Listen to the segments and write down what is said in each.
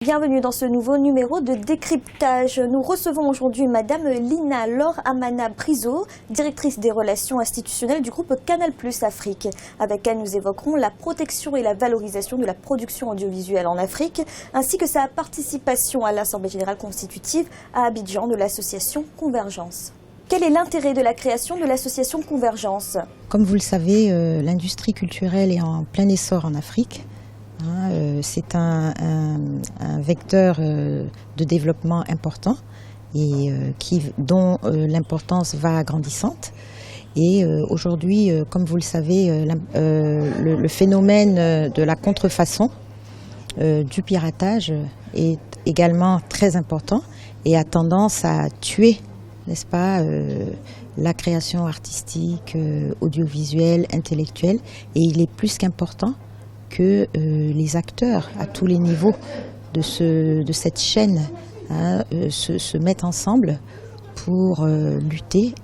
Bienvenue dans ce nouveau numéro de décryptage. Nous recevons aujourd'hui Madame Lina Laure Amana Brizo, directrice des relations institutionnelles du groupe Canal+ Afrique. Avec elle, nous évoquerons la protection et la valorisation de la production audiovisuelle en Afrique, ainsi que sa participation à l'Assemblée générale constitutive à Abidjan de l'association Convergence. Quel est l'intérêt de la création de l'association Convergence? Comme vous le savez, l'industrie culturelle est en plein essor en Afrique. C'est un vecteur de développement important et dont l'importance va grandissante. Et aujourd'hui, comme vous le savez, le phénomène de la contrefaçon, du piratage est également très important et a tendance à tuer, n'est-ce pas, la création artistique, audiovisuelle, intellectuelle. Et il est plus qu'important que les acteurs à tous les niveaux de cette chaîne se mettent ensemble pour lutter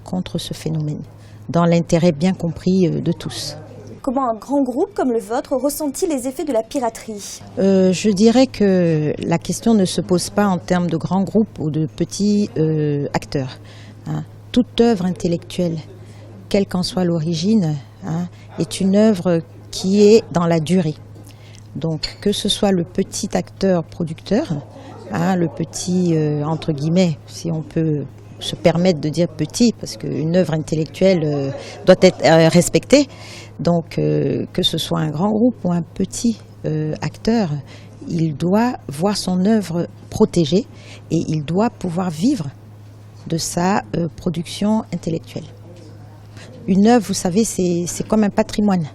contre ce phénomène, dans l'intérêt bien compris de tous. Comment un grand groupe comme le vôtre ressent-il les effets de la piraterie? Je dirais que la question ne se pose pas en termes de grands groupes ou de petits acteurs. Toute œuvre intellectuelle, quelle qu'en soit l'origine, est une œuvre qui est dans la durée. Donc que ce soit le petit acteur producteur, le petit entre guillemets, si on peut se permettre de dire petit, parce qu'une œuvre intellectuelle doit être respectée. Donc que ce soit un grand groupe ou un petit acteur, il doit voir son œuvre protégée et il doit pouvoir vivre de sa production intellectuelle. Une œuvre, vous savez, c'est comme un patrimoine.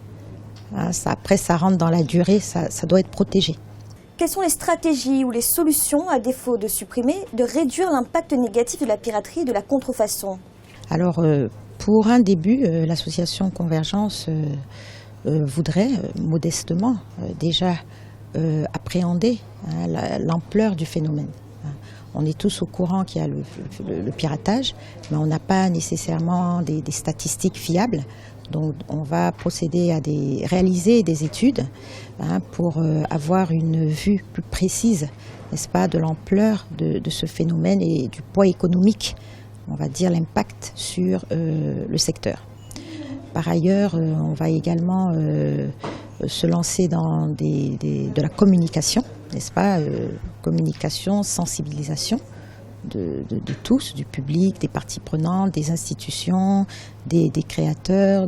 Après, ça rentre dans la durée, ça doit être protégé. Quelles sont les stratégies ou les solutions, à défaut de supprimer, de réduire l'impact négatif de la piraterie et de la contrefaçon? Alors, pour un début, l'association Convergence voudrait modestement déjà appréhender l'ampleur du phénomène. On est tous au courant qu'il y a le piratage, mais on n'a pas nécessairement des statistiques fiables. Donc on va procéder à réaliser des études pour avoir une vue plus précise, n'est-ce pas, de l'ampleur de ce phénomène et du poids économique, on va dire l'impact sur le secteur. Par ailleurs, on va également se lancer dans de la communication, n'est-ce pas, communication, sensibilisation de tous, du public, des parties prenantes, des institutions, des créateurs,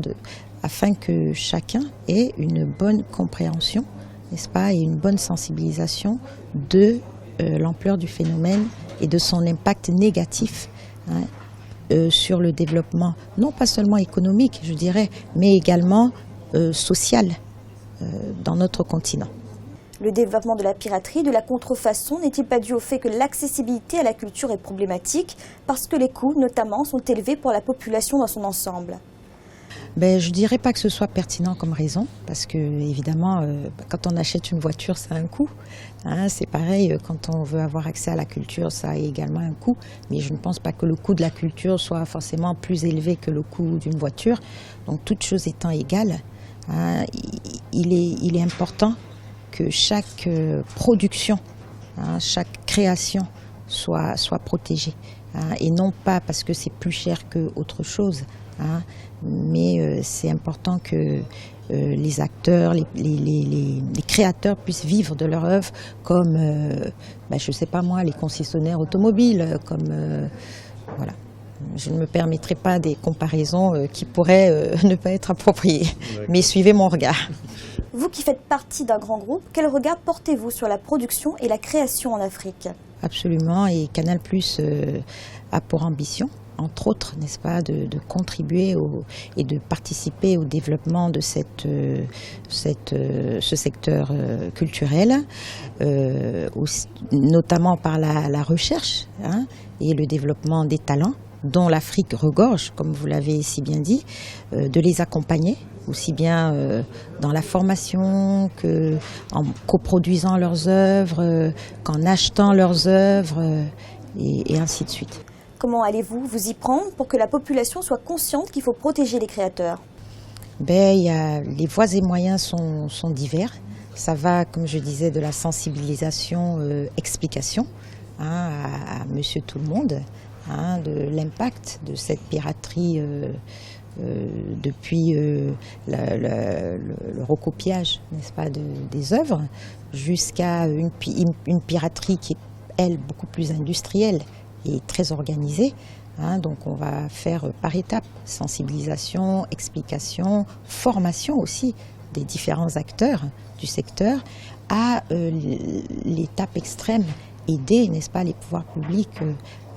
afin que chacun ait une bonne compréhension, n'est-ce pas, et une bonne sensibilisation de l'ampleur du phénomène et de son impact négatif sur le développement, non pas seulement économique, je dirais, mais également social dans notre continent. Le développement de la piraterie, de la contrefaçon, n'est-il pas dû au fait que l'accessibilité à la culture est problématique, parce que les coûts, notamment, sont élevés pour la population dans son ensemble? Je ne dirais pas que ce soit pertinent comme raison, parce que évidemment, quand on achète une voiture, ça a un coût. C'est pareil, quand on veut avoir accès à la culture, ça a également un coût. Mais je ne pense pas que le coût de la culture soit forcément plus élevé que le coût d'une voiture. Donc, toutes choses étant égales, il est important que chaque production, chaque création soit protégée. Et non pas parce que c'est plus cher qu'autre chose, mais c'est important que les acteurs, les créateurs puissent vivre de leur œuvre comme, je ne sais pas moi, les concessionnaires automobiles, comme voilà. Je ne me permettrai pas des comparaisons qui pourraient ne pas être appropriées, mais suivez mon regard. Vous qui faites partie d'un grand groupe, quel regard portez-vous sur la production et la création en Afrique? Absolument, et Canal+ a pour ambition, entre autres, n'est-ce pas, de contribuer et de participer au développement de ce secteur culturel, notamment par la recherche et le développement des talents, dont l'Afrique regorge, comme vous l'avez si bien dit, de les accompagner, aussi bien dans la formation qu'en coproduisant leurs œuvres, qu'en achetant leurs œuvres, et ainsi de suite. Comment allez-vous vous y prendre pour que la population soit consciente qu'il faut protéger les créateurs? Les voies et moyens sont divers. Ça va, comme je disais, de la sensibilisation, explication à monsieur tout le monde, de l'impact de cette piraterie depuis le recopiage, n'est-ce pas, des œuvres, jusqu'à une piraterie qui est, elle, beaucoup plus industrielle et très organisée. Donc on va faire par étapes, sensibilisation, explication, formation aussi des différents acteurs du secteur à l'étape extrême, aider, n'est-ce pas, les pouvoirs publics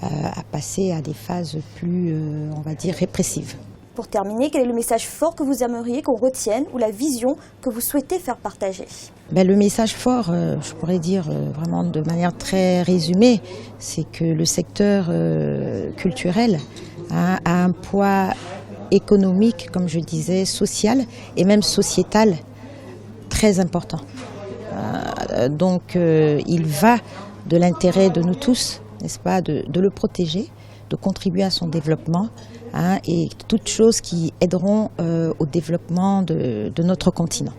à passer à des phases plus, on va dire, répressives. Pour terminer, quel est le message fort que vous aimeriez qu'on retienne ou la vision que vous souhaitez faire partager? Le message fort, je pourrais dire vraiment de manière très résumée, c'est que le secteur culturel a un poids économique, comme je disais, social et même sociétal très important. Donc il va de l'intérêt de nous tous, n'est-ce pas, de le protéger, de contribuer à son développement et toutes choses qui aideront au développement de notre continent.